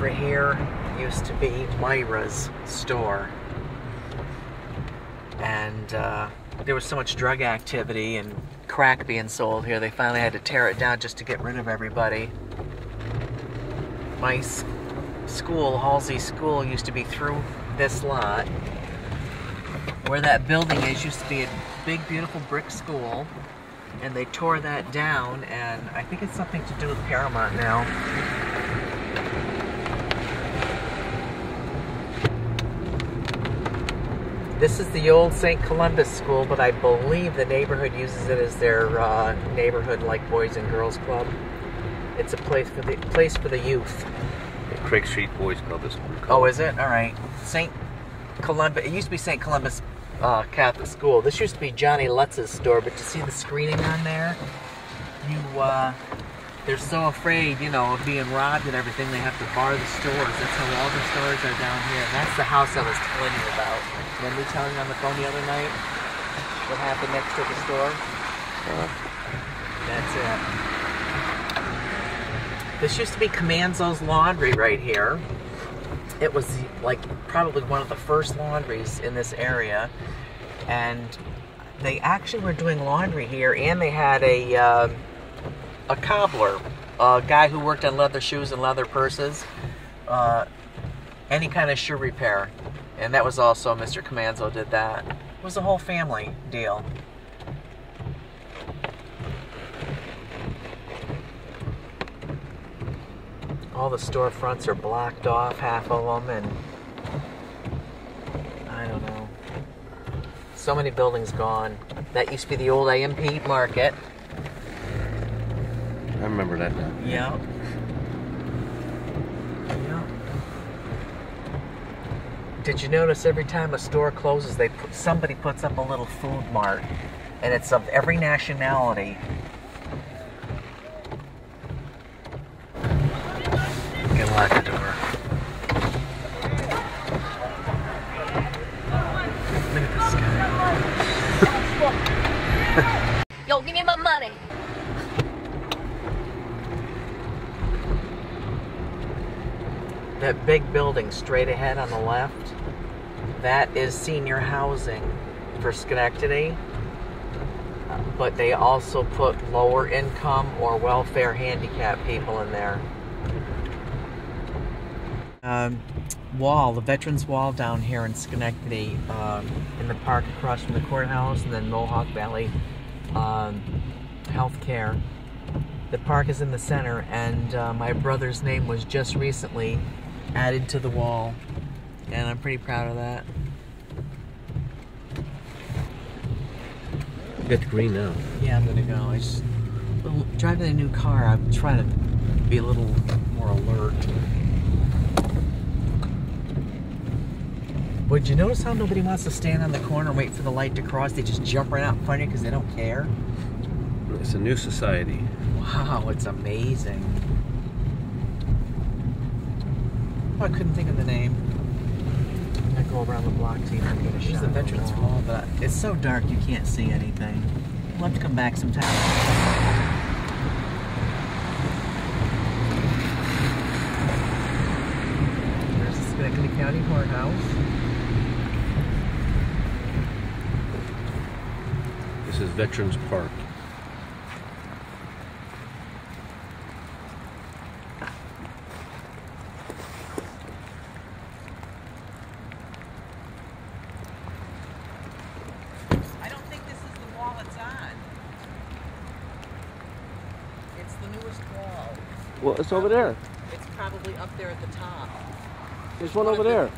over here used to be Myra's store. And there was so much drug activity and crack being sold here, they finally had to tear it down just to get rid of everybody. My school, Halsey School, used to be through this lot. Where that building is used to be a big, beautiful brick school, and they tore that down, and I think it's something to do with Paramount now. This is the old St. Columbus School, but I believe the neighborhood uses it as their neighborhood, like Boys and Girls Club. It's a place for the youth. The Craig Street Boys Club is called. Oh, is it? All right. St. Columbus. It used to be St. Columbus Catholic School. This used to be Johnny Lutz's store, but you see the screening on there? They're so afraid, you know, of being robbed and everything, they have to bar the stores. That's how all the stores are down here. And that's the house I was telling you about. Remember me telling you on the phone the other night what happened next to the store? That's it. This used to be Comanzo's Laundry right here. It was like probably one of the first laundries in this area. And they actually were doing laundry here, and they had a cobbler, a guy who worked on leather shoes and leather purses, any kind of shoe repair. And that was also Mr. Comanzo did that. It was a whole family deal. All the storefronts are blocked off, half of them, and I don't know. So many buildings gone. That used to be the old AMP market. I remember that now. Yeah. Yeah. Did you notice every time a store closes, somebody puts up a little food mart, and it's of every nationality. You can lock the door. Look at this guy. Yo, give me my money. That big building straight ahead on the left, that is senior housing for Schenectady, but they also put lower income or welfare handicapped people in there. The Veterans Wall down here in Schenectady, in the park across from the courthouse, and then Mohawk Valley Healthcare. The park is in the center, and my brother's name was just recently added to the wall, and I'm pretty proud of that. You got the green now. Yeah, I'm gonna go. Driving a new car, I'm trying to be a little more alert. Would you notice how nobody wants to stand on the corner and wait for the light to cross? They just jump right out in front of you because they don't care. It's a new society. Wow, it's amazing. Oh, I couldn't think of the name. I go around the block to even get a shot. There's the Veterans Wall, but it's so dark you can't see anything. We'll have to come back sometime. There's the Schenectady County Courthouse. This is Veterans Park. Well, it's over there. It's probably up there at the top. There's one over there.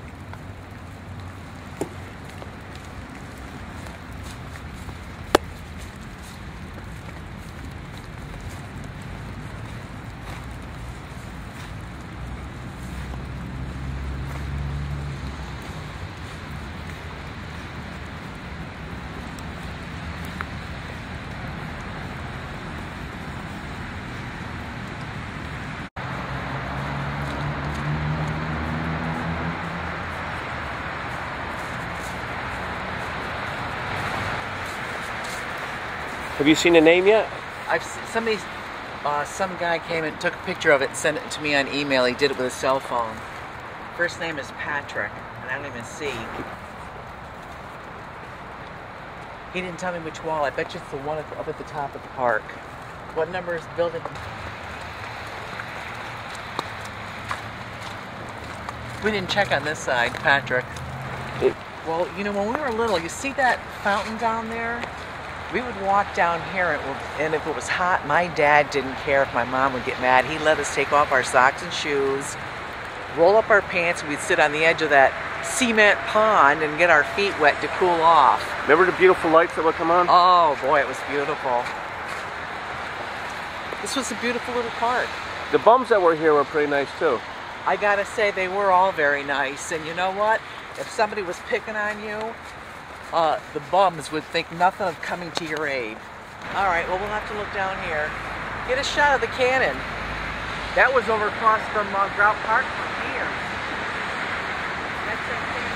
Have you seen the name yet? Somebody some guy came and took a picture of it and sent it to me on email. He did it with his cell phone. First name is Patrick, and I don't even see. He didn't tell me which wall. I bet you it's the one up at the top of the park. What number is the building? We didn't check on this side, Patrick. Well, you know, when we were little, you see that fountain down there? We would walk down here, and if it was hot, my dad didn't care if my mom would get mad. He let us take off our socks and shoes, roll up our pants, and we'd sit on the edge of that cement pond and get our feet wet to cool off. Remember the beautiful lights that would come on? Oh boy, it was beautiful. This was a beautiful little park. The bums that were here were pretty nice too. I gotta say, they were all very nice. And you know what? If somebody was picking on you, the bums would think nothing of coming to your aid. All right, well, we'll have to look down here. Get a shot of the cannon. That was over across from Grout Park from here. That's that cannon.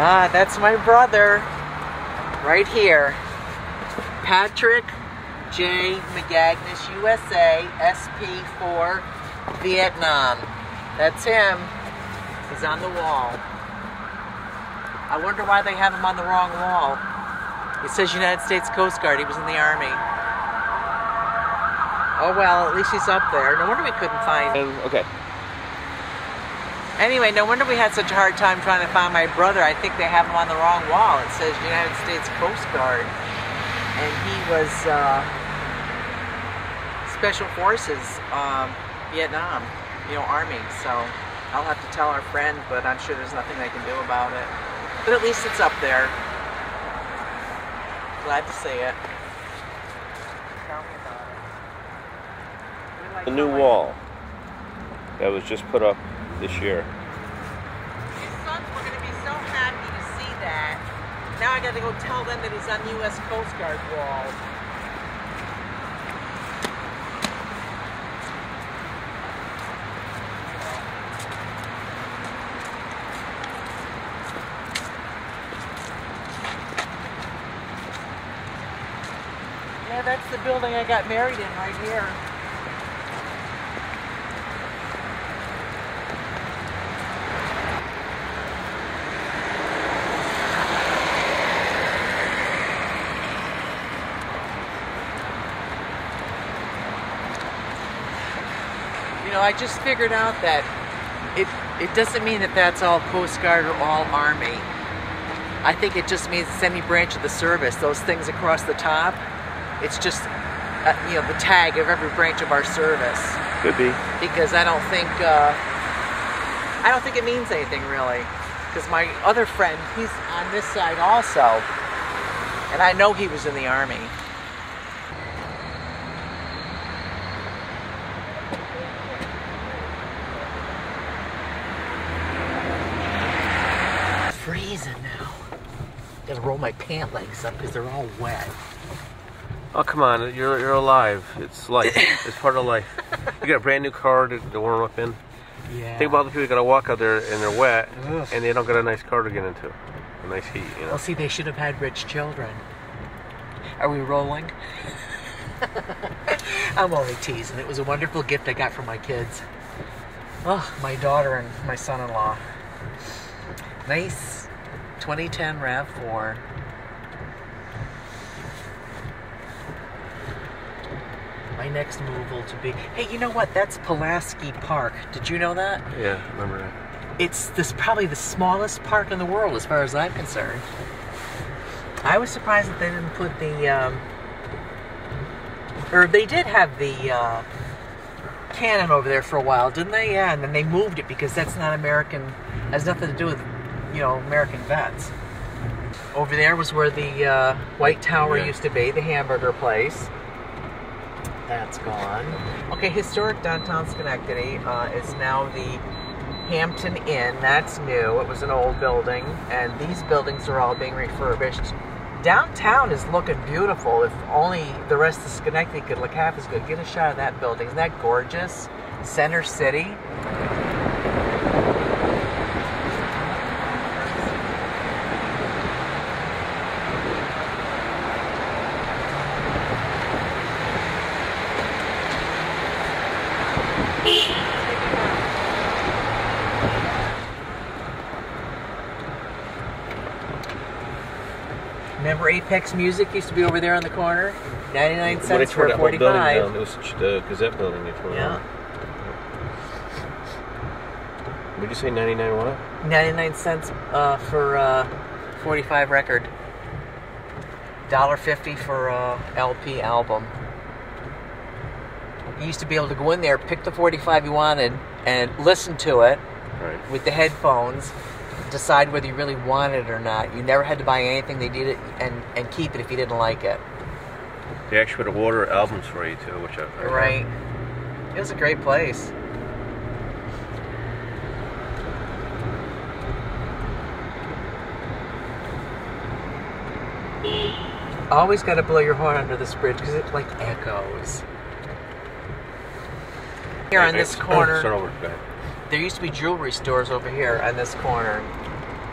Ah, that's my brother, right here. Patrick J. McGagnis, USA, SP4, Vietnam. That's him. He's on the wall. I wonder why they have him on the wrong wall. It says United States Coast Guard. He was in the Army. Oh well, at least he's up there. No wonder we couldn't find him. Okay. Anyway, no wonder we had such a hard time trying to find my brother. I think they have him on the wrong wall. It says United States Coast Guard. And he was Special Forces, Vietnam, Army. So I'll have to tell our friend, but I'm sure there's nothing they can do about it. But at least it's up there. Glad to see it. Tell me about it. The new wall that was just put up this year. His sons were going to be so happy to see that. Now I got to go tell them that he's on the U.S. Coast Guard wall. Yeah, that's the building I got married in right here. You know, I just figured out that it doesn't mean that that's all Coast Guard or all Army. I think it just means it's any branch of the service. Those things across the top, it's just you know, the tag of every branch of our service. Could be. Because I don't think it means anything really. Because my other friend, he's on this side also, and I know he was in the Army. Freezing now. Gotta roll my pant legs up because they're all wet. Oh, come on. You're alive. It's life. It's part of life. You got a brand new car to warm up in. Yeah. Think about the people who gotta walk out there and they're wet. Ugh. And they don't got a nice car to get into. A nice heat, you know. Well, see, they should have had rich children. Are we rolling? I'm only teasing. It was a wonderful gift I got from my kids. Oh, my daughter and my son-in-law. Nice 2010 RAV4. My next move will to be... Hey, you know what? That's Pulaski Park. Did you know that? Yeah, I remember that. It's probably the smallest park in the world as far as I'm concerned. I was surprised that they didn't put the... or they did have the cannon over there for a while, didn't they? Yeah, and then they moved it because that's not American... has nothing to do with, you know, American vets. Over there was where the White Tower used to be, the hamburger place. That's gone. Okay, historic downtown Schenectady is now the Hampton Inn. That's new. It was an old building, and these buildings are all being refurbished. Downtown is looking beautiful. If only the rest of Schenectady could look half as good. Get a shot of that building. Isn't that gorgeous? Center City. Remember Apex Music used to be over there on the corner? 99 cents for a 45. Down, it was the Gazette building they tore down. What did you say, 99 what? 99 cents for 45 record. $1.50 for LP album. You used to be able to go in there, pick the 45 you wanted, and listen to it with the headphones. Decide whether you really wanted it or not. You never had to buy anything. They did it and keep it if you didn't like it. They actually would order albums for you too, which I right. It was a great place. Always got to blow your horn under this bridge because it like echoes. Here on this corner. Start over. There used to be jewelry stores over here on this corner.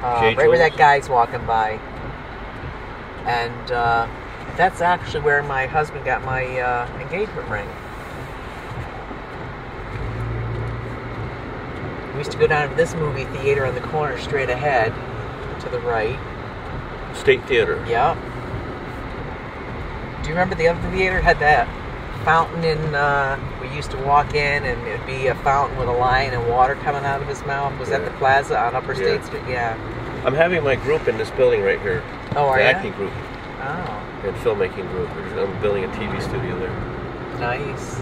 Right where that guy's walking by. And that's actually where my husband got my engagement ring. We used to go down to this movie theater on the corner straight ahead to the right. State Theater. Yep. Do you remember the other theater had that fountain in, we used to walk in and it'd be a fountain with a lion and water coming out of his mouth? Was that the plaza on Upper State Street? Yeah. I'm having my group in this building right here. Oh, are you? The acting group. Oh. And filmmaking group. I'm building a TV studio there. Nice.